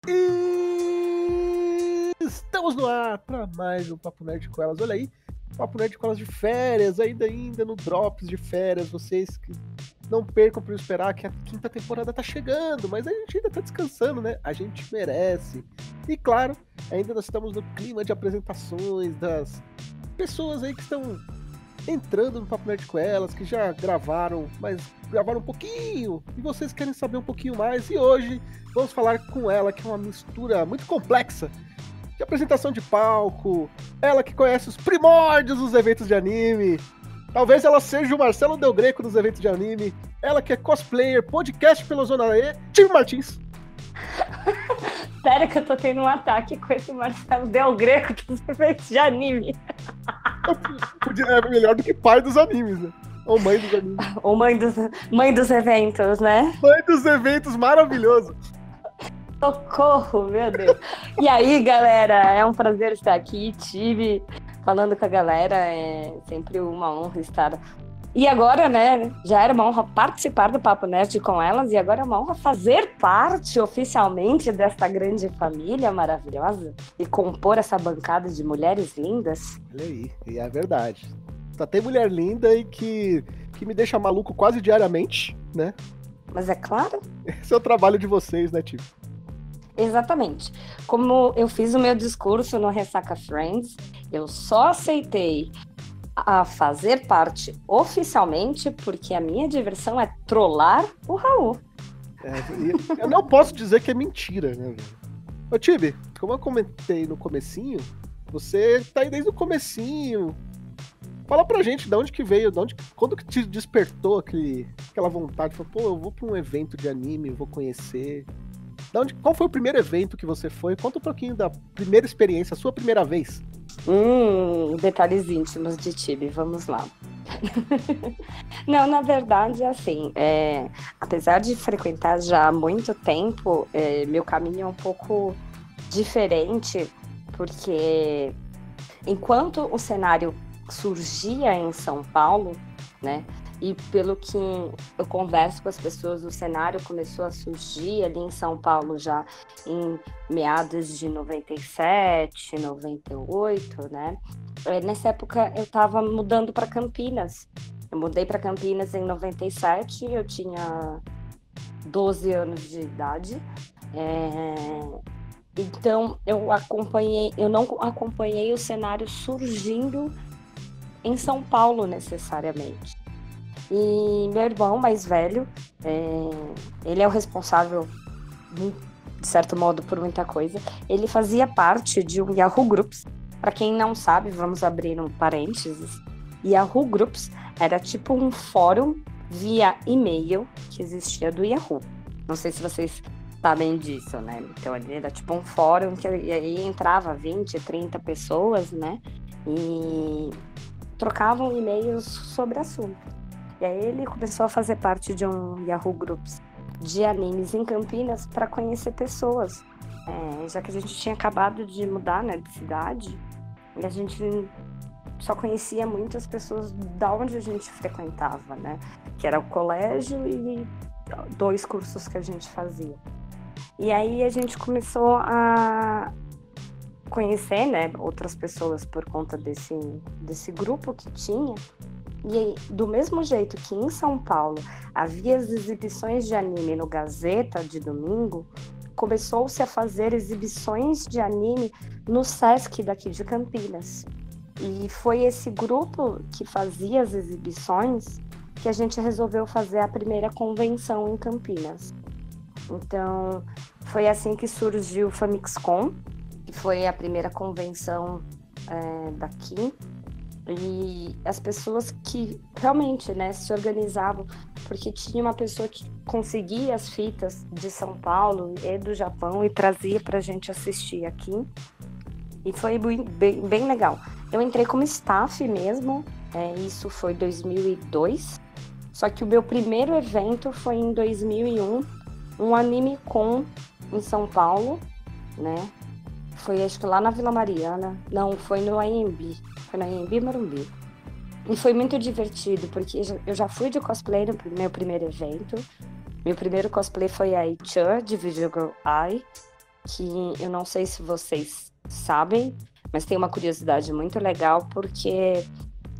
E estamos no ar para mais um Papo Nerd com Elas. Olha aí, Papo Nerd com Elas de férias, ainda no Drops de férias. Vocês que não percam por esperar que a quinta temporada tá chegando, mas a gente ainda tá descansando, né? A gente merece. E claro, ainda nós estamos no clima de apresentações das pessoas aí que estão entrando no Papo Nerd com Elas, que já gravaram, mas gravaram um pouquinho, e vocês querem saber um pouquinho mais, e hoje vamos falar com ela, que é uma mistura muito complexa de apresentação de palco, ela que conhece os primórdios dos eventos de anime, talvez ela seja o Marcelo Del Greco dos eventos de anime, ela que é cosplayer, podcast pela Zona E, Tim Martins. Sério que eu tô tendo um ataque com esse Marcelo Del Greco dos eventos de anime. É melhor do que pai dos animes, né? Ou mãe dos animes. Ou mãe dos eventos, né? Mãe dos eventos, maravilhoso. Socorro, meu Deus. E aí, galera, é um prazer estar aqui. Tive falando com a galera, é sempre uma honra estar. E agora, né, já era uma honra participar do Papo Nerd com elas, e agora é uma honra fazer parte oficialmente desta grande família maravilhosa e compor essa bancada de mulheres lindas. Olha aí, e é verdade. Só tem mulher linda e que me deixa maluco quase diariamente, né? Mas é claro. Esse é o trabalho de vocês, né, Tio? Exatamente. Como eu fiz o meu discurso no Ressaca Friends, eu só aceitei a fazer parte oficialmente porque a minha diversão é trollar o Raul. Eu não posso dizer que é mentira, né, velho? Ô, Tibi, como eu comentei no comecinho, você tá aí desde o comecinho. Fala pra gente de onde que veio, quando que te despertou aquela vontade? Falou, pô, eu vou pra um evento de anime, eu vou conhecer. Qual foi o primeiro evento que você foi? Conta um pouquinho da primeira experiência, a sua primeira vez. Detalhes íntimos de Tibi, vamos lá. Não, na verdade, assim, apesar de frequentar já há muito tempo, meu caminho é um pouco diferente, porque enquanto o cenário surgia em São Paulo, né, e pelo que eu converso com as pessoas, o cenário começou a surgir ali em São Paulo já em meados de 97, 98, né? Nessa época eu estava mudando para Campinas. Eu mudei para Campinas em 97, eu tinha 12 anos de idade. Então eu não acompanhei o cenário surgindo em São Paulo necessariamente. E meu irmão mais velho, ele é o responsável, de certo modo, por muita coisa. Ele fazia parte de um Yahoo Groups. Para quem não sabe, vamos abrir um parênteses. Yahoo Groups era tipo um fórum via e-mail que existia do Yahoo. Não sei se vocês sabem disso, né? Então ele era tipo um fórum que aí entrava 20, 30 pessoas, né? E trocavam e-mails sobre assunto. E aí ele começou a fazer parte de um Yahoo Groups de animes em Campinas para conhecer pessoas. Já que a gente tinha acabado de mudar, né, de cidade, e a gente só conhecia muitas pessoas da onde a gente frequentava, né? Que era o colégio e 2 cursos que a gente fazia. E aí a gente começou a conhecer, né, outras pessoas por conta desse grupo que tinha. E do mesmo jeito que em São Paulo havia as exibições de anime no Gazeta de domingo, começou-se a fazer exibições de anime no Sesc daqui de Campinas. E foi esse grupo que fazia as exibições que a gente resolveu fazer a primeira convenção em Campinas. Então, foi assim que surgiu o Famixcom, que foi a primeira convenção daqui. E as pessoas que realmente, né, se organizavam, porque tinha uma pessoa que conseguia as fitas de São Paulo e do Japão e trazia pra gente assistir aqui. E foi bem legal. Eu entrei como staff mesmo, isso foi em 2002. Só que o meu primeiro evento foi em 2001, um Anime Con em São Paulo, né? Foi acho que lá na Vila Mariana. Não, foi no AMB. Foi no AMB Morumbi. E foi muito divertido, porque eu já fui de cosplay no meu primeiro evento. Meu primeiro cosplay foi a Ichan, de Video Girl Eye. que eu não sei se vocês sabem, mas tem uma curiosidade muito legal, porque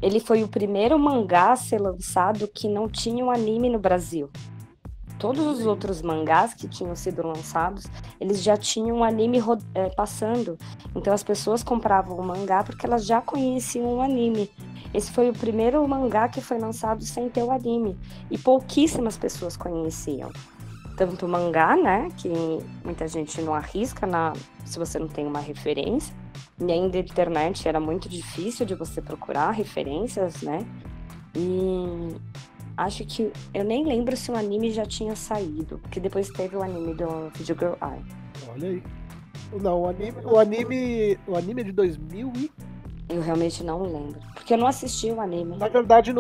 ele foi o primeiro mangá a ser lançado que não tinha um anime no Brasil. Todos os outros mangás que tinham sido lançados, eles já tinham um anime passando. Então as pessoas compravam o mangá porque elas já conheciam o anime. Esse foi o primeiro mangá que foi lançado sem ter o anime. E pouquíssimas pessoas conheciam. Tanto o mangá, né, que muita gente não arrisca se você não tem uma referência. E ainda a internet era muito difícil de você procurar referências, né? E acho que eu nem lembro se o anime já tinha saído, porque depois teve o anime do Video Girl Eye. Olha aí. Não, o anime é de 2000 e... Eu realmente não lembro, porque eu não assisti o anime. Na verdade,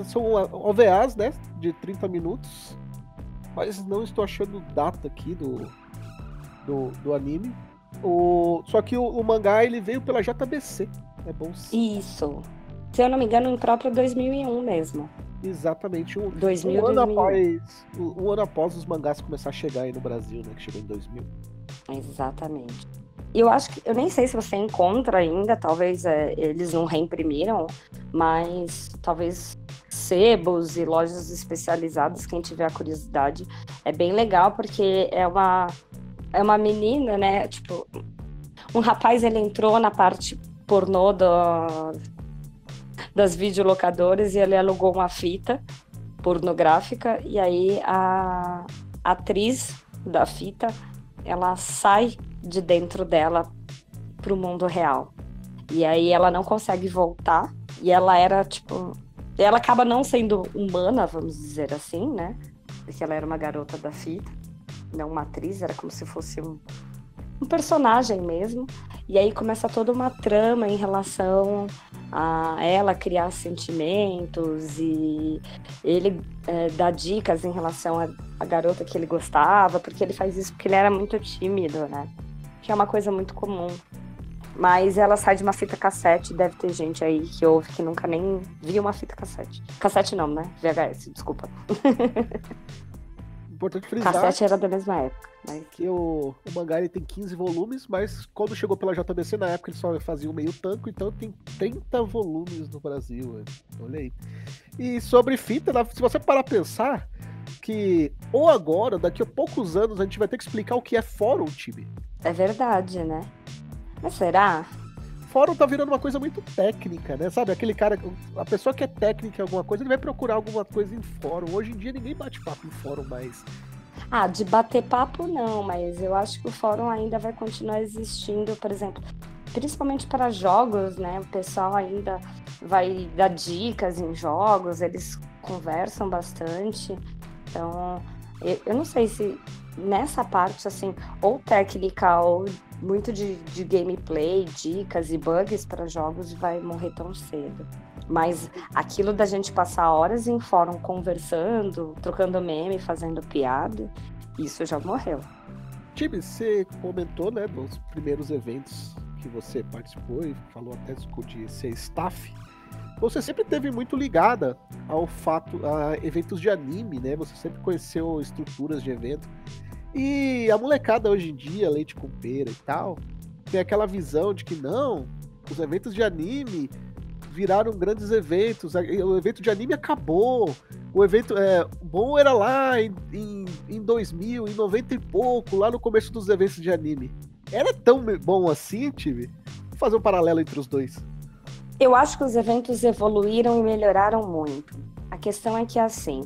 são OVAs, né, de 30 minutos, mas não estou achando data aqui do anime. Só que o mangá, ele veio pela JBC, é bom sim. Isso. Se eu não me engano, no próprio 2001 mesmo. Exatamente. 2000, um ano após os mangás começar a chegar aí no Brasil, né, que chegou em 2000. Exatamente. Eu acho que, eu nem sei se você encontra ainda, talvez eles não reimprimiram, mas talvez sebos e lojas especializadas, quem tiver a curiosidade, é bem legal, porque é uma menina, né, tipo, um rapaz, ele entrou na parte pornô das videolocadoras e ele alugou uma fita pornográfica, e aí a atriz da fita, ela sai de dentro dela pro mundo real. E aí ela não consegue voltar, e ela era, tipo... Ela acaba não sendo humana, vamos dizer assim, né? Porque ela era uma garota da fita, não uma atriz, era como se fosse um personagem mesmo. E aí começa toda uma trama em relação a ela criar sentimentos e ele dá dicas em relação à garota que ele gostava, porque ele faz isso porque ele era muito tímido, né? Que é uma coisa muito comum. Mas ela sai de uma fita cassete, deve ter gente aí que ouve que nunca nem viu uma fita cassete. Cassete não, né? VHS, desculpa. Importante frisar. Cassete era da mesma época. Mas... que o mangá, ele tem 15 volumes, mas quando chegou pela JBC, na época ele só fazia um meio tanco, então tem 30 volumes no Brasil. Olha aí. E sobre fita, se você parar a pensar, que ou agora, daqui a poucos anos, a gente vai ter que explicar o que é fórum, time. É verdade, né? Mas será? Fórum tá virando uma coisa muito técnica, né? Sabe, aquele cara, a pessoa que é técnica em alguma coisa, ele vai procurar alguma coisa em fórum. Hoje em dia ninguém bate papo em fórum mais. De bater papo não, mas eu acho que o fórum ainda vai continuar existindo, por exemplo, principalmente para jogos, né? O pessoal ainda vai dar dicas em jogos, eles conversam bastante. Então, eu não sei se nessa parte, assim, ou técnica ou muito de gameplay, dicas e bugs para jogos vai morrer tão cedo. Mas aquilo da gente passar horas em fórum conversando, trocando meme, fazendo piada, isso já morreu. Time, você comentou, né, dos primeiros eventos que você participou e falou até de ser staff. Você sempre esteve muito ligada a eventos de anime, né? Você sempre conheceu estruturas de evento. E a molecada hoje em dia, leite com pera e tal, tem aquela visão de que não, os eventos de anime viraram grandes eventos, o evento de anime acabou, o evento bom era lá em 2000, em 90 e pouco, lá no começo dos eventos de anime. Era tão bom assim, time? Vou fazer um paralelo entre os dois. Eu acho que os eventos evoluíram e melhoraram muito. A questão é que, assim,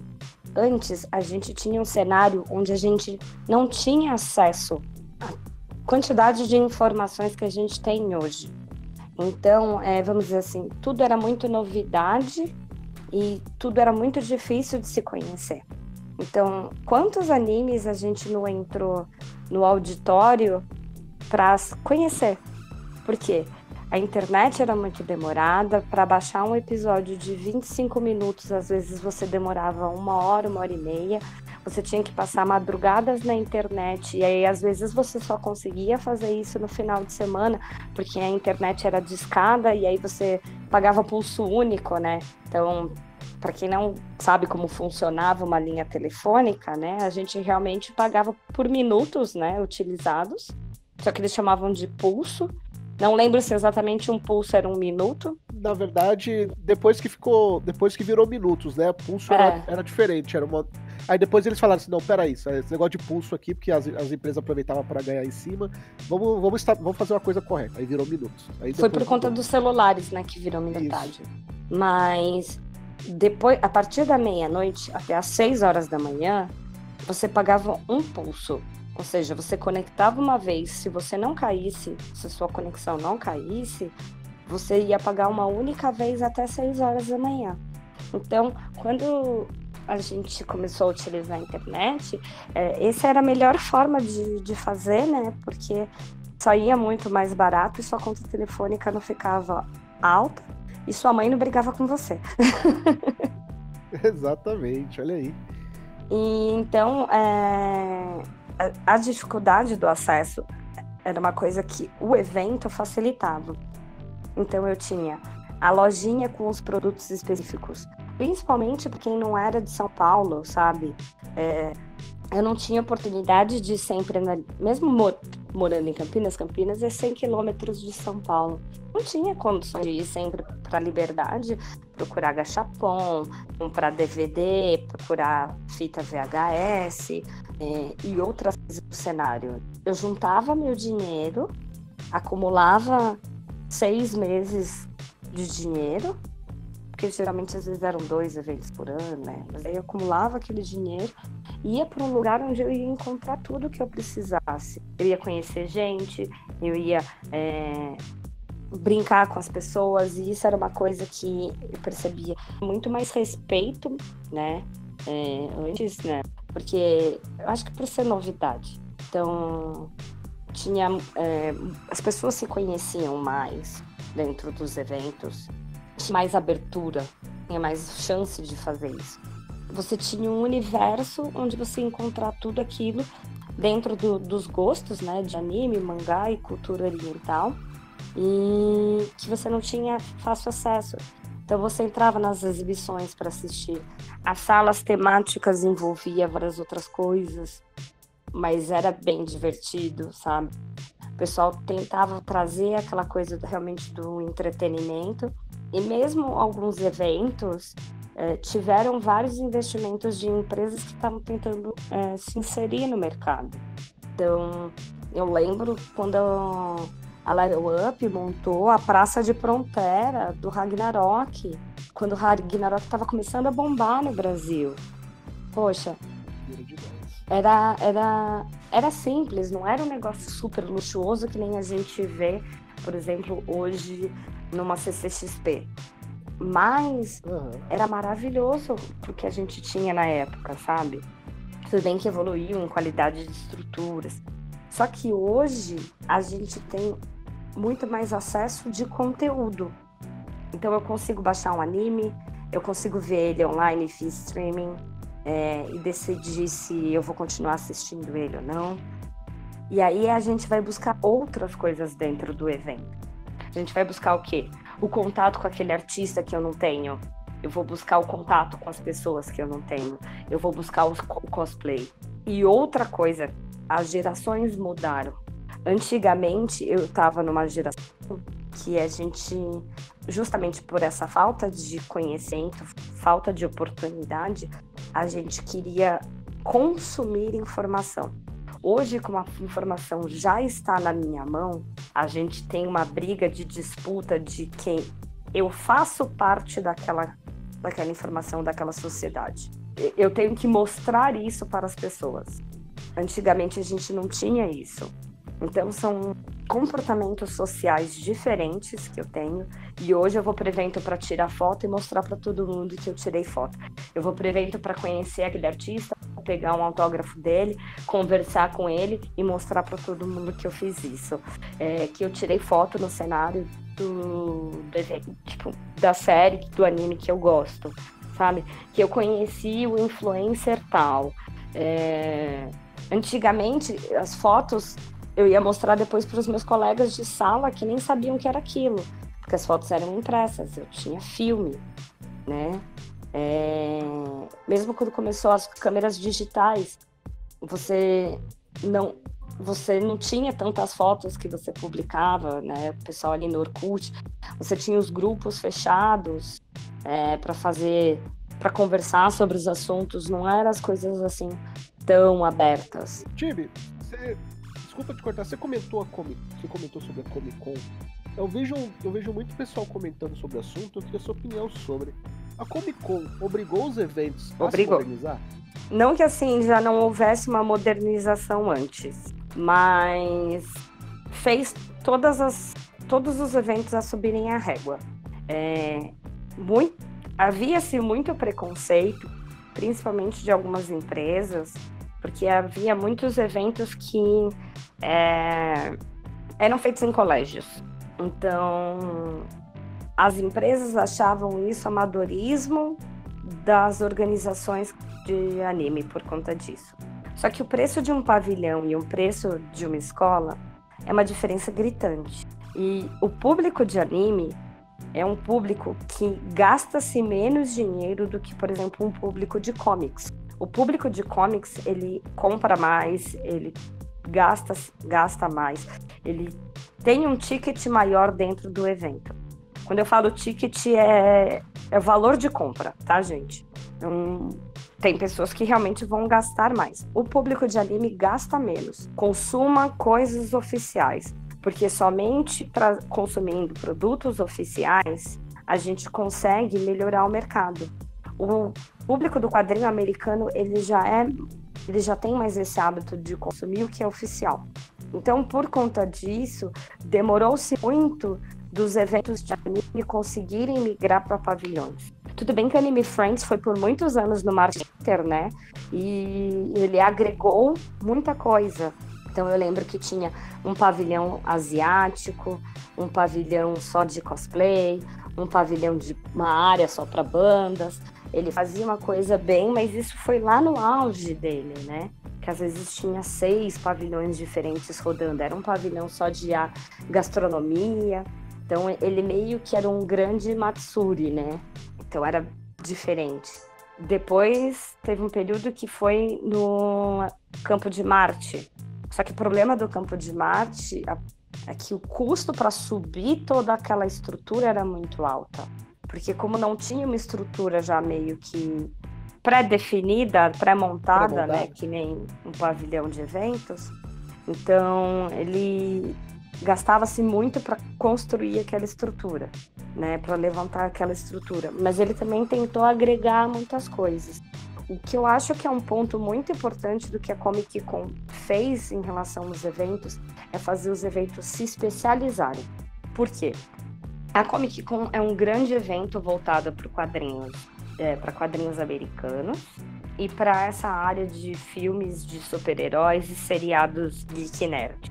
antes a gente tinha um cenário onde a gente não tinha acesso à quantidade de informações que a gente tem hoje. Então, vamos dizer assim, tudo era muito novidade e tudo era muito difícil de se conhecer. Então, quantos animes a gente não entrou no auditório para conhecer? Por quê? A internet era muito demorada, para baixar um episódio de 25 minutos, às vezes você demorava 1 hora, 1 hora e meia, você tinha que passar madrugadas na internet, e aí às vezes você só conseguia fazer isso no final de semana, porque a internet era discada, e aí você pagava pulso único, né? Então, para quem não sabe como funcionava uma linha telefônica, né, a gente realmente pagava por minutos, né, utilizados, só que eles chamavam de pulso. Não lembro se exatamente um pulso era 1 minuto. Na verdade, depois que virou minutos, né? Pulso era diferente, era uma. Aí depois eles falaram assim, não, peraí, esse negócio de pulso aqui, porque as empresas aproveitavam para ganhar em cima, vamos fazer uma coisa correta. Aí virou minutos. Aí foi por conta dos celulares, né, que virou minutagem. Mas depois, a partir da meia-noite até às 6 horas da manhã, você pagava um pulso. Ou seja, você conectava uma vez, se você não caísse, se a sua conexão não caísse, você ia pagar uma única vez até 6 horas da manhã. Então, quando a gente começou a utilizar a internet, essa era a melhor forma de fazer, né? Porque saía muito mais barato e sua conta telefônica não ficava alta e sua mãe não brigava com você. Exatamente, olha aí. E então, a dificuldade do acesso era uma coisa que o evento facilitava. Então eu tinha a lojinha com os produtos específicos, principalmente para quem não era de São Paulo, sabe? Eu não tinha oportunidade de sempre, mesmo morando em Campinas é 100 quilômetros de São Paulo. Não tinha condições de ir sempre para a Liberdade, procurar gachapon, comprar DVD, procurar fita VHS e outras coisas do cenário. Eu juntava meu dinheiro, acumulava 6 meses de dinheiro, porque geralmente às vezes eram 2 eventos por ano, né? Mas aí eu acumulava aquele dinheiro, ia para um lugar onde eu ia encontrar tudo que eu precisasse. Eu ia conhecer gente, eu ia brincar com as pessoas, e isso era uma coisa que eu percebia muito mais respeito, né? Antes, né? Porque eu acho que por ser novidade. Então, as pessoas se conheciam mais dentro dos eventos, tinha mais abertura, tinha mais chance de fazer isso. Você tinha um universo onde você ia encontrar tudo aquilo dentro dos gostos, né, de anime, mangá e cultura oriental, e que você não tinha fácil acesso. Então você entrava nas exibições para assistir. As salas temáticas envolviam várias outras coisas, mas era bem divertido, sabe? O pessoal tentava trazer aquela coisa realmente do entretenimento, e mesmo alguns eventos tiveram vários investimentos de empresas que estavam tentando se inserir no mercado. Então, eu lembro quando a Lero Up montou a Praça de Frontera do Ragnarok, quando o Ragnarok estava começando a bombar no Brasil. Poxa, era simples, não era um negócio super luxuoso que nem a gente vê, por exemplo, hoje numa CCXP. Mas era maravilhoso o que a gente tinha na época, sabe? Tudo bem que evoluiu em qualidade de estruturas. Só que hoje a gente tem muito mais acesso de conteúdo. Então eu consigo baixar um anime, eu consigo ver ele online via streaming, e decidir se eu vou continuar assistindo ele ou não. E aí a gente vai buscar outras coisas dentro do evento. A gente vai buscar o quê? O contato com aquele artista que eu não tenho. Eu vou buscar o contato com as pessoas que eu não tenho. Eu vou buscar o cosplay. E outra coisa, as gerações mudaram. Antigamente, eu estava numa geração que a gente, justamente por essa falta de conhecimento, falta de oportunidade, a gente queria consumir informação. Hoje, como a informação já está na minha mão, a gente tem uma briga de disputa de quem eu faço parte daquela informação, daquela sociedade. Eu tenho que mostrar isso para as pessoas. Antigamente, a gente não tinha isso. Então, são comportamentos sociais diferentes que eu tenho. E hoje eu vou para o evento para tirar foto e mostrar para todo mundo que eu tirei foto. Eu vou para o evento para conhecer aquele artista, pegar um autógrafo dele, conversar com ele e mostrar para todo mundo que eu fiz isso. Que eu tirei foto no cenário do evento, tipo, da série, do anime que eu gosto, sabe? Que eu conheci o influencer tal. Antigamente, as fotos eu ia mostrar depois para os meus colegas de sala que nem sabiam que era aquilo, porque as fotos eram impressas, eu tinha filme, né? Mesmo quando começou as câmeras digitais, você você não tinha tantas fotos que você publicava, né? O pessoal ali no Orkut, você tinha os grupos fechados para conversar sobre os assuntos, não eram as coisas assim tão abertas. Tibi, desculpa te cortar, você comentou sobre a Comic Con. Eu vejo muito pessoal comentando sobre o assunto, eu queria a sua opinião sobre. A Comic Con obrigou os eventos a se modernizar? Não que assim já não houvesse uma modernização antes, mas fez todos os eventos a subirem a régua. Havia-se muito preconceito, principalmente de algumas empresas, porque havia muitos eventos que eram feitos em colégios. Então, as empresas achavam isso amadorismo das organizações de anime por conta disso. Só que o preço de um pavilhão e o preço de uma escola é uma diferença gritante. E o público de anime é um público que gasta-se menos dinheiro do que, por exemplo, um público de comics. O público de comics, ele compra mais, ele gasta mais, ele tem um ticket maior dentro do evento. Quando eu falo ticket, é o valor de compra, tá, gente? Então, tem pessoas que realmente vão gastar mais. O público de anime gasta menos. Consuma coisas oficiais, porque somente consumindo produtos oficiais a gente consegue melhorar o mercado. O público do quadrinho americano, ele já tem mais esse hábito de consumir o que é oficial. Então, por conta disso, demorou-se muito dos eventos de anime conseguirem migrar para pavilhões. Tudo bem que o Anime Friends foi por muitos anos no Marketer, né? E ele agregou muita coisa. Então eu lembro que tinha um pavilhão asiático, um pavilhão só de cosplay, um pavilhão de uma área só para bandas. Ele fazia uma coisa bem, mas isso foi lá no auge dele, né? Que às vezes tinha 6 pavilhões diferentes rodando. Era um pavilhão só de gastronomia. Então ele meio que era um grande Matsuri, né? Então era diferente. Depois teve um período que foi no Campo de Marte. Só que o problema do Campo de Marte é que o custo para subir toda aquela estrutura era muito alta. Porque como não tinha uma estrutura já meio que pré-definida, pré-montada, né? Que nem um pavilhão de eventos. Então ele gastava-se muito para construir aquela estrutura, né, para levantar aquela estrutura. Mas ele também tentou agregar muitas coisas. O que eu acho que é um ponto muito importante do que a Comic Con fez em relação aos eventos é fazer os eventos se especializarem. Por quê? A Comic Con é um grande evento voltado para quadrinhos americanos e para essa área de filmes de super-heróis e seriados geek nerd.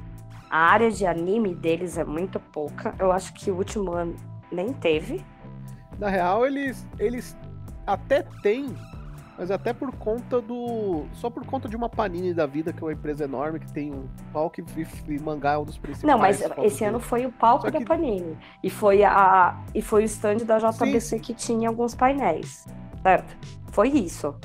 A área de anime deles é muito pouca. Eu acho que o último ano nem teve. Na real, eles até têm, mas até por conta só por conta de uma Panini da vida, que é uma empresa enorme, que tem um palco e mangá, um dos principais. Não, mas esse ano foi o palco da Panini. E foi o stand da JBC que tinha alguns painéis, certo? Foi isso.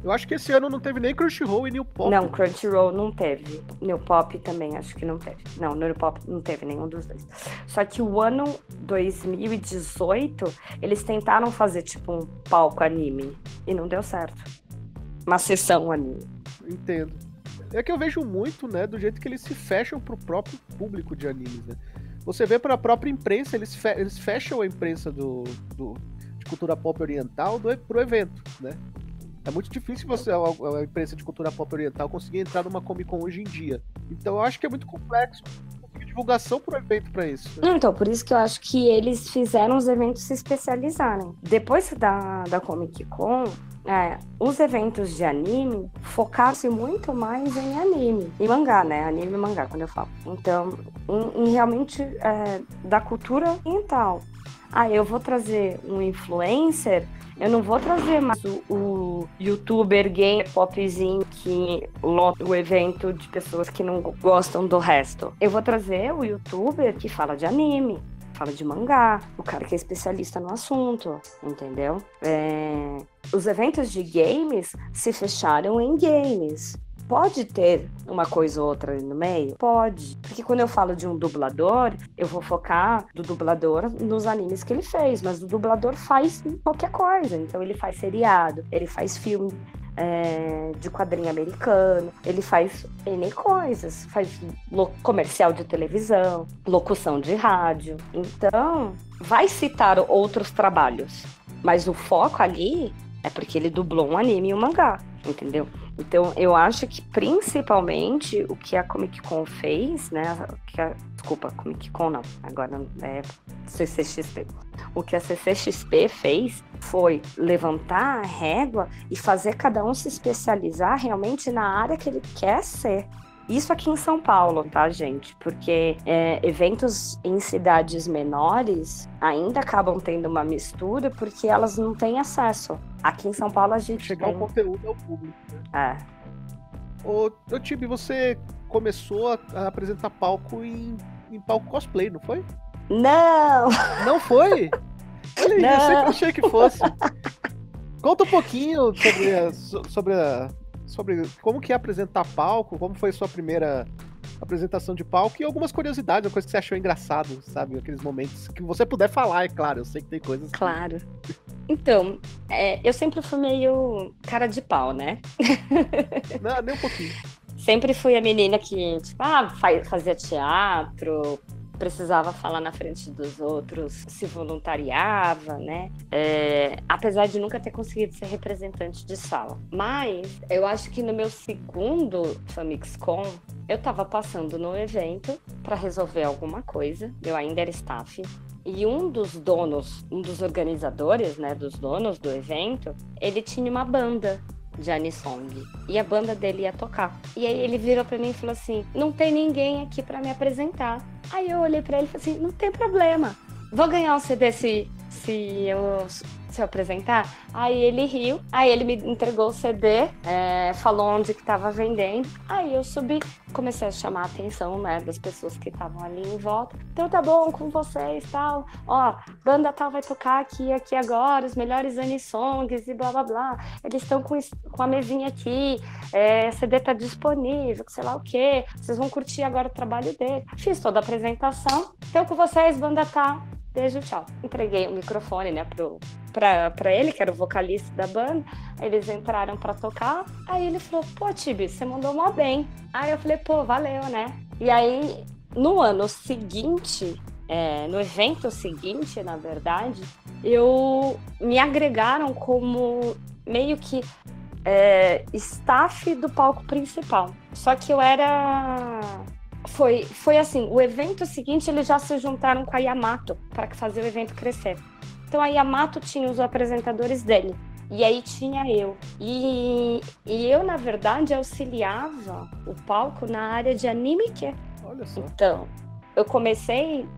Eu acho que esse ano não teve nem Crunchyroll e New Pop. Não, Crunchyroll não teve. New Pop também acho que não teve. Não, New Pop não teve nenhum dos dois. Só que o ano 2018, eles tentaram fazer tipo um palco anime e não deu certo. Uma sessão anime. Entendo. É que eu vejo muito, né, do jeito que eles se fecham pro próprio público de animes, né? Você vê para a própria imprensa, eles fecham a imprensa de cultura pop oriental pro evento, né? É muito difícil a imprensa de cultura pop oriental conseguir entrar numa Comic Con hoje em dia. Então eu acho que é muito complexo conseguir divulgação pro evento para isso. Né? Então, por isso que eu acho que eles fizeram os eventos se especializarem. Depois da Comic Con, os eventos de anime focaram-se muito mais em anime e mangá, né? Anime e mangá, quando eu falo. Então, em realmente da cultura oriental. Eu vou trazer um influencer, eu não vou trazer mais o youtuber gay popzinho que lota o evento de pessoas que não gostam do resto. Eu vou trazer o youtuber que fala de anime, fala de mangá, o cara que é especialista no assunto, entendeu? Os eventos de games se fecharam em games. Pode ter uma coisa ou outra ali no meio? Pode. Porque quando eu falo de um dublador, eu vou focar do dublador nos animes que ele fez, mas o dublador faz qualquer coisa. Então ele faz seriado, ele faz filme de quadrinho americano, ele faz N coisas, faz comercial de televisão, locução de rádio. Então, vai citar outros trabalhos, mas o foco ali é porque ele dublou um anime e um mangá, entendeu? Então, eu acho que principalmente o que a Comic Con fez, né? Desculpa, Comic Con não, agora é CCXP. O que a CCXP fez foi levantar a régua e fazer cada um se especializar realmente na área que ele quer ser. Isso aqui em São Paulo, tá, gente? Porque eventos em cidades menores ainda acabam tendo uma mistura porque elas não têm acesso. Aqui em São Paulo a gente chegar tem... o conteúdo ao público, né? Ô Tibi, você começou a apresentar palco em palco cosplay, não foi? Não! Não foi? Olha aí, Não. eu sempre achei que fosse. Conta um pouquinho sobre como que é apresentar palco, como foi a sua primeira apresentação de palco e algumas curiosidades, uma coisa que você achou engraçado, sabe? Aqueles momentos que você puder falar, é claro, eu sei que tem coisas... Claro. Então, eu sempre fui meio cara de pau, né? Não, nem um pouquinho. Sempre fui a menina que, tipo, fazia teatro, precisava falar na frente dos outros, se voluntariava, né? Apesar de nunca ter conseguido ser representante de sala. Mas eu acho que no meu segundo FamixCon, eu tava passando no evento para resolver alguma coisa. Eu ainda era staff. E um dos organizadores, né, dos donos do evento, ele tinha uma banda de anisong. E a banda dele ia tocar. E aí ele virou pra mim e falou assim, não tem ninguém aqui pra me apresentar. Aí eu olhei pra ele e falei assim, não tem problema. Vou ganhar um CD se eu apresentar? Aí ele riu, aí ele me entregou o CD, falou onde que tava vendendo. Aí eu subi, comecei a chamar a atenção, né, das pessoas que estavam ali em volta. Então tá bom com vocês, tal. Ó, banda tal vai tocar aqui agora, os melhores anisongs e blá blá blá. Eles estão com a mesinha aqui, CD tá disponível, sei lá o quê. Vocês vão curtir agora o trabalho dele. Fiz toda a apresentação. Então com vocês, banda tal. Beijo, tchau. Entreguei o microfone, né, pra ele, que era o vocalista da banda. Eles entraram pra tocar. Aí ele falou, pô, Tibi, você mandou mó bem. Aí eu falei, pô, valeu, né? E aí, no ano seguinte, no evento seguinte, na verdade, me agregaram como meio que staff do palco principal. Só que eu era... Foi assim, o evento seguinte eles já se juntaram com a Yamato para fazer o evento crescer. Então a Yamato tinha os apresentadores dele, e aí tinha eu. E eu, na verdade, auxiliava o palco na área de anime que. Olha só. Então, eu comecei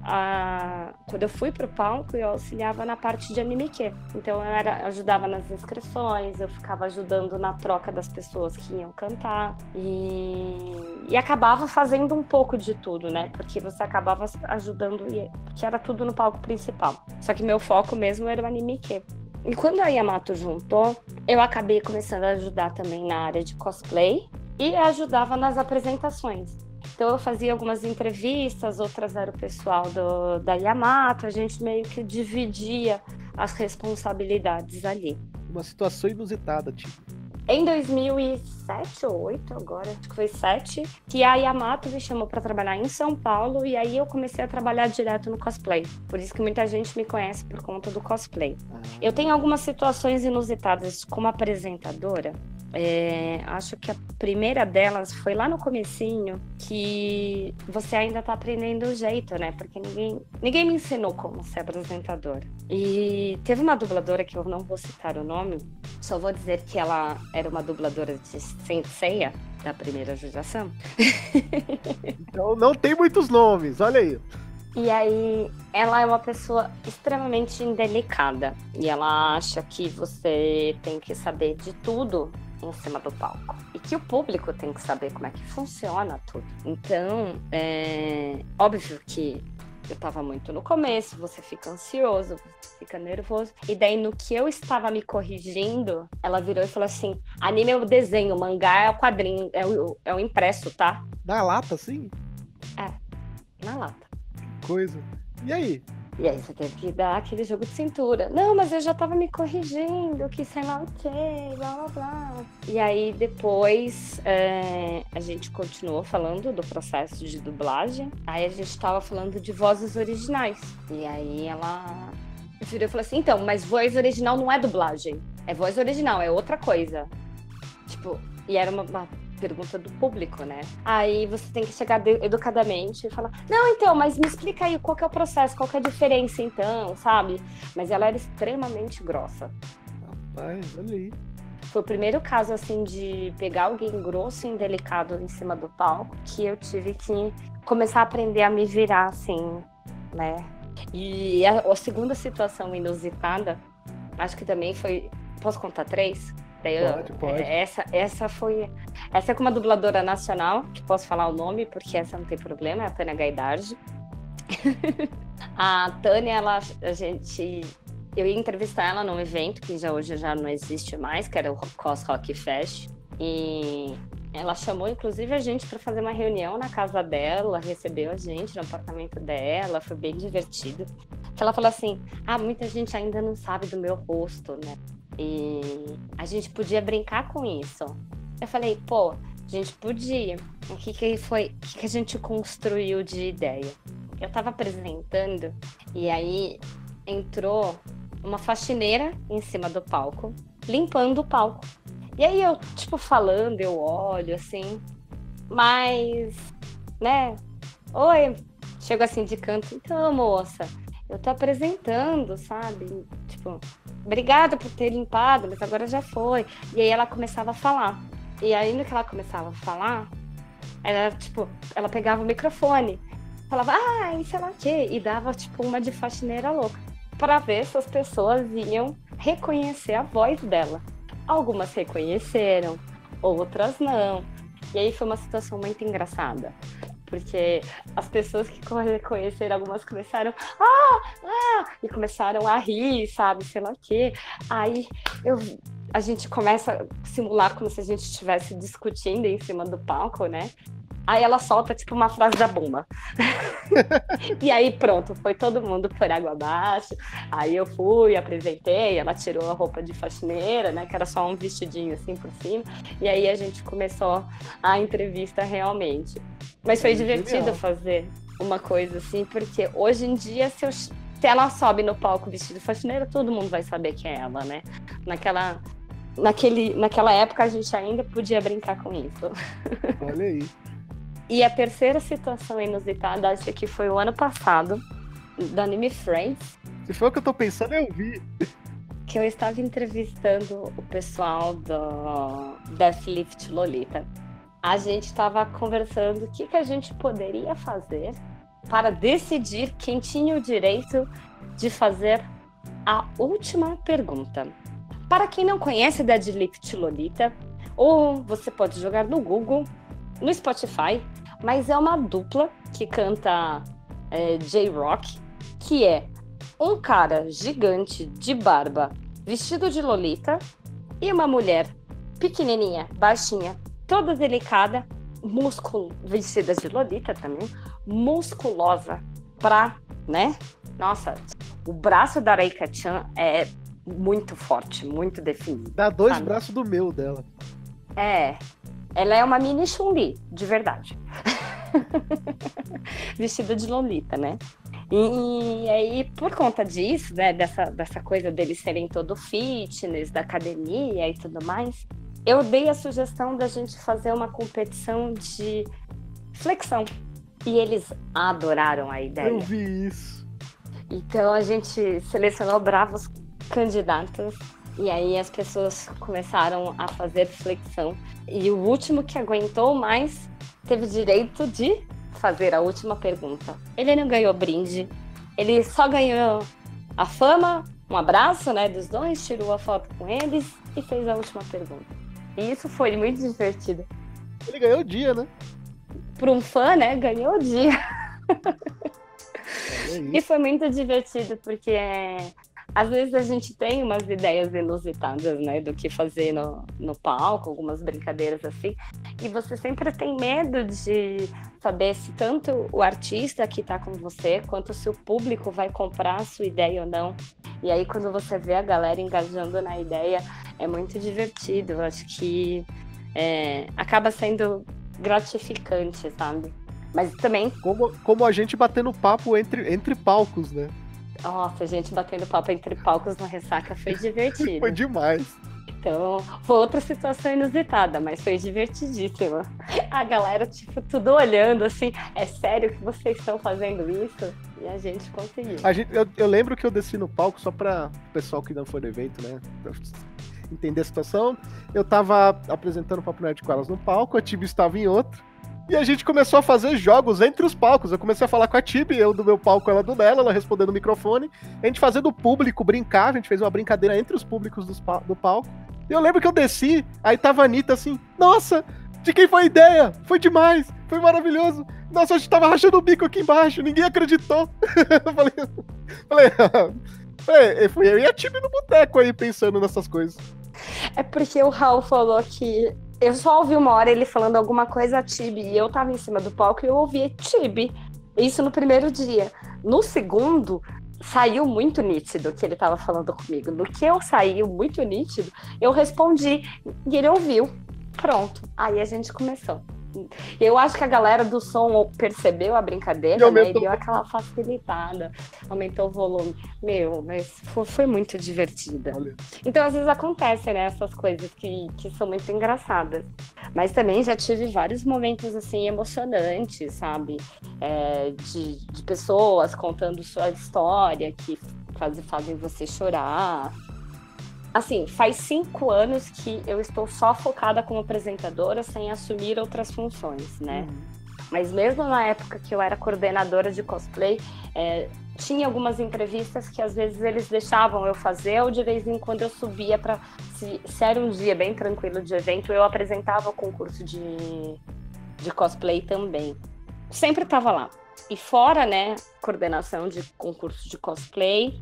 quando eu fui pro palco, eu auxiliava na parte de anime que. Então eu ajudava nas inscrições, eu ficava ajudando na troca das pessoas que iam cantar e acabava fazendo um pouco de tudo, né? Porque você acabava ajudando, porque era tudo no palco principal. Só que meu foco mesmo era o anime que. E quando a Yamato juntou, eu acabei começando a ajudar também na área de cosplay e ajudava nas apresentações. Então eu fazia algumas entrevistas, outras era o pessoal da Yamato, a gente meio que dividia as responsabilidades ali. Uma situação inusitada, tipo. Em 2007 ou 2008, agora, acho que foi 2007, que a Yamato me chamou para trabalhar em São Paulo e aí eu comecei a trabalhar direto no cosplay. Por isso que muita gente me conhece por conta do cosplay. Eu tenho algumas situações inusitadas como apresentadora. Acho que a primeira delas foi lá no comecinho, que você ainda tá aprendendo o jeito, né? Porque ninguém me ensinou como ser apresentadora. E teve uma dubladora que eu não vou citar o nome, só vou dizer que ela era uma dubladora de Senseiya, da primeira judiação. Então não tem muitos nomes, olha aí. E aí, ela é uma pessoa extremamente indelicada. E ela acha que você tem que saber de tudo em cima do palco. E que o público tem que saber como é que funciona tudo. Então, óbvio que eu tava muito no começo, você fica ansioso, você fica nervoso. E daí, no que eu estava me corrigindo, ela virou e falou assim: anime é o desenho, mangá é o quadrinho, é o impresso, tá? Na lata, assim? É, na lata. Coisa. E aí? E aí você teve que dar aquele jogo de cintura. Não, mas eu já tava me corrigindo, que sei lá o quê, blá blá blá. E aí depois a gente continuou falando do processo de dublagem. Aí a gente tava falando de vozes originais. E aí ela virou e falou assim: então, mas voz original não é dublagem. É voz original, é outra coisa. Tipo, e era uma pergunta do público, né? Aí você tem que chegar educadamente e falar: não, então, mas me explica aí qual que é o processo, qual que é a diferença, então, sabe? Mas ela era extremamente grossa. Rapaz, olha aí. Foi o primeiro caso, assim, de pegar alguém grosso e indelicado em cima do palco, que eu tive que começar a aprender a me virar, assim, né? E a segunda situação inusitada, acho que também foi... Posso contar 3? Pode. Essa é com uma dubladora nacional, que posso falar o nome, porque essa não tem problema, é a Tânia Gaidardi. A Tânia, eu ia entrevistar ela num evento que hoje já não existe mais, que era o Cos Rock Fest. E ela chamou, inclusive, a gente para fazer uma reunião na casa dela, recebeu a gente no apartamento dela, foi bem divertido. Ela falou assim: muita gente ainda não sabe do meu rosto, né? E a gente podia brincar com isso. Eu falei: pô, a gente podia. O que a gente construiu de ideia? Eu tava apresentando e aí entrou uma faxineira em cima do palco, limpando o palco. E aí eu, falando, eu olho assim, mas, né? Oi, chego assim de canto: então, moça, eu tô apresentando, sabe? Obrigada por ter limpado, mas agora já foi. E aí ela começava a falar. E aí, no que ela começava a falar, ela pegava o microfone, falava, sei lá o quê, e dava, uma de faxineira louca, para ver se as pessoas iam reconhecer a voz dela. Algumas reconheceram, outras não. E aí foi uma situação muito engraçada, porque as pessoas que reconheceram, algumas começaram e começaram a rir, sabe, sei lá o quê. Aí a gente começa a simular como se a gente estivesse discutindo em cima do palco, né? Aí ela solta, uma frase da bomba. E aí, pronto, foi todo mundo por água abaixo. Aí eu fui, apresentei, ela tirou a roupa de faxineira, né? Que era só um vestidinho assim por cima. E aí a gente começou a entrevista realmente. Mas foi divertido fazer uma coisa assim, porque hoje em dia, se ela sobe no palco vestida de faxineira, todo mundo vai saber que é ela, né? Naquela época a gente ainda podia brincar com isso. Olha aí. E a terceira situação inusitada, acho que foi o ano passado, do Anime Friends. Se for o que eu tô pensando, eu vi. Que eu estava entrevistando o pessoal do Deathlift Lolita. A gente estava conversando o que a gente poderia fazer para decidir quem tinha o direito de fazer a última pergunta. Para quem não conhece Deadlift Lolita, ou você pode jogar no Google, no Spotify, mas é uma dupla que canta J-Rock, que é um cara gigante de barba, vestido de Lolita, e uma mulher pequenininha, baixinha, toda delicada, vestida de Lolita também, musculosa, né? Nossa, o braço da Reika-chan é muito forte, muito definido. Dá 2 braços do meu dela. Ela é uma mini Chun-Li, de verdade. Vestida de Lolita, né? E aí, por conta disso, né, dessa coisa deles serem todo fitness, da academia e tudo mais, eu dei a sugestão da gente fazer uma competição de flexão. E eles adoraram a ideia. Eu vi isso. Então a gente selecionou bravos candidatos. E aí as pessoas começaram a fazer flexão. E o último que aguentou mais teve direito de fazer a última pergunta. Ele não ganhou brinde, ele só ganhou a fama, um abraço, né, dos dois, tirou a foto com eles e fez a última pergunta. E isso foi muito divertido. Ele ganhou o dia, né? Para um fã, né, ganhou o dia. E foi muito divertido, porque às vezes a gente tem umas ideias inusitadas, né, do que fazer no palco, algumas brincadeiras assim, e você sempre tem medo de saber se tanto o artista que está com você, quanto se o público vai comprar a sua ideia ou não. E aí, quando você vê a galera engajando na ideia, é muito divertido. Eu acho que acaba sendo gratificante, sabe? Mas também... Como a gente batendo papo entre palcos, né? Nossa, a gente batendo papo entre palcos na Ressaca foi divertido. Foi demais. Então, foi outra situação inusitada, mas foi divertidíssima. A galera, tipo, tudo olhando, assim, é sério que vocês estão fazendo isso? E a gente conseguiu. Eu lembro que eu desci no palco, só para o pessoal que não foi no evento, né, pra entender a situação. Eu tava apresentando o Papo Nerd com elas no palco, a Tibi estava em outro, e a gente começou a fazer jogos entre os palcos. Eu comecei a falar com a Tibi, eu do meu palco, ela do dela, ela respondendo no microfone, a gente fazendo o público brincar, a gente fez uma brincadeira entre os públicos do palco. E eu lembro que eu desci, aí tava a Anitta assim, nossa, de quem foi a ideia? Foi demais, foi maravilhoso. Nossa, a gente tava rachando o bico aqui embaixo, ninguém acreditou. Fui eu e a Tibi no boteco aí pensando nessas coisas. É porque o Raul falou que eu só ouvi uma hora ele falando alguma coisa a Tibi, e eu tava em cima do palco e eu ouvi Tibi. Isso no primeiro dia. No segundo, saiu muito nítido que ele tava falando comigo. No que eu saiu muito nítido, eu respondi e ele ouviu. Pronto. Aí a gente começou. Eu acho que a galera do som percebeu a brincadeira, né? E deu aquela facilitada, aumentou o volume. Mas foi muito divertida. Então, às vezes acontecem, né, essas coisas que são muito engraçadas. Mas também já tive vários momentos, assim, emocionantes, sabe? De pessoas contando sua história, que fazem você chorar. Assim, faz 5 anos que eu estou só focada como apresentadora, sem assumir outras funções, né? Mas mesmo na época que eu era coordenadora de cosplay, tinha algumas entrevistas que às vezes eles deixavam eu fazer, ou de vez em quando eu subia para... Se era um dia bem tranquilo de evento, eu apresentava o concurso de cosplay também. Sempre estava lá. E fora, né, coordenação de concurso de cosplay...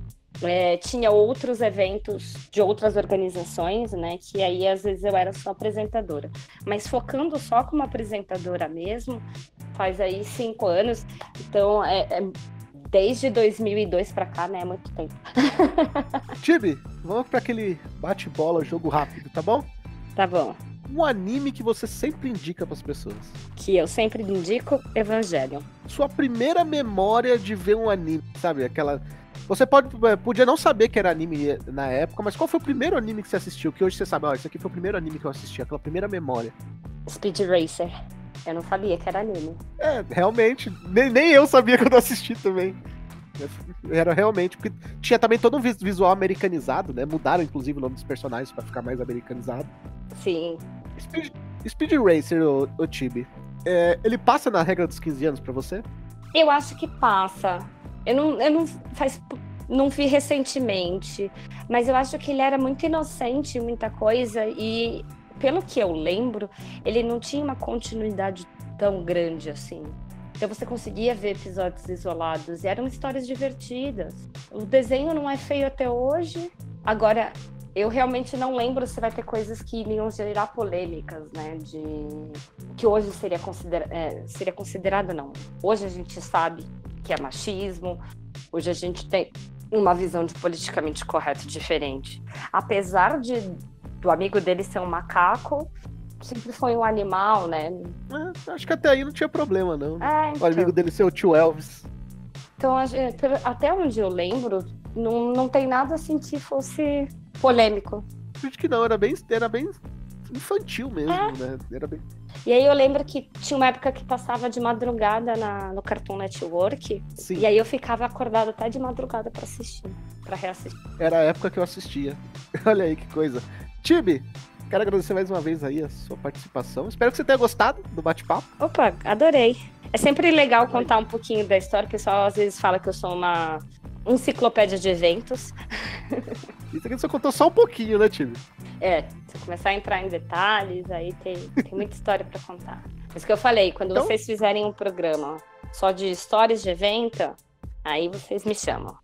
tinha outros eventos de outras organizações, né? Que aí às vezes eu era só apresentadora. Mas focando só como apresentadora mesmo, faz aí 5 anos. Então, desde 2002 pra cá, né? É muito tempo. Tibi, vamos pra aquele bate-bola, jogo rápido, tá bom? Tá bom. Um anime que você sempre indica pras pessoas. Que eu sempre indico, Evangelion. Sua primeira memória de ver um anime, sabe? Aquela... Você podia não saber que era anime na época, mas qual foi o primeiro anime que você assistiu? Que hoje você sabe, isso aqui foi o primeiro anime que eu assisti, aquela primeira memória. Speed Racer. Eu não sabia que era anime. Realmente. Nem eu sabia quando eu assisti também. Era realmente, porque tinha também todo um visual americanizado, né? Mudaram, inclusive, o nome dos personagens pra ficar mais americanizado. Sim. Speed Racer, o Tibi. Ele passa na regra dos 15 anos pra você? Eu acho que passa. Eu não vi recentemente, mas eu acho que ele era muito inocente em muita coisa e, pelo que eu lembro, ele não tinha uma continuidade tão grande assim. Então você conseguia ver episódios isolados e eram histórias divertidas. O desenho não é feio até hoje. Agora, eu realmente não lembro se vai ter coisas que iriam gerar polêmicas, né? Que hoje seria considerado, não. Hoje a gente sabe que é machismo, hoje a gente tem uma visão de politicamente correto diferente. Apesar do amigo dele ser um macaco, sempre foi um animal, né? Acho que até aí não tinha problema, não. Então. O amigo dele ser o tio Elvis. Então, até onde eu lembro, não tem nada assim que fosse polêmico. Acho que não, era bem infantil mesmo, né? Era bem... E aí eu lembro que tinha uma época que passava de madrugada no Cartoon Network. Sim. E aí eu ficava acordada até de madrugada pra reassistir. Era a época que eu assistia. Olha aí que coisa. Tibi, quero agradecer mais uma vez aí a sua participação. Espero que você tenha gostado do bate-papo. Opa, adorei. É sempre legal contar um pouquinho da história. O pessoal às vezes fala que eu sou uma enciclopédia de eventos. Isso aqui você contou só um pouquinho, né, Tibi? Se começar a entrar em detalhes, aí tem muita história pra contar. Isso que eu falei, quando vocês fizerem um programa só de histórias de evento, Aí vocês me chamam.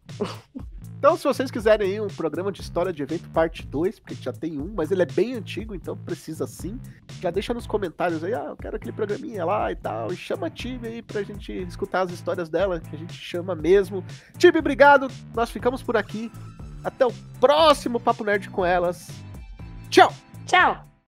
Então, se vocês quiserem aí um programa de história de evento parte 2, porque já tem um, mas ele é bem antigo, então precisa sim, já deixa nos comentários aí, eu quero aquele programinha lá e tal, e chama a Tibi aí pra gente escutar as histórias dela, que a gente chama mesmo. Tibi, obrigado, nós ficamos por aqui. Até o próximo Papo Nerd com elas. Tchau! Tchau!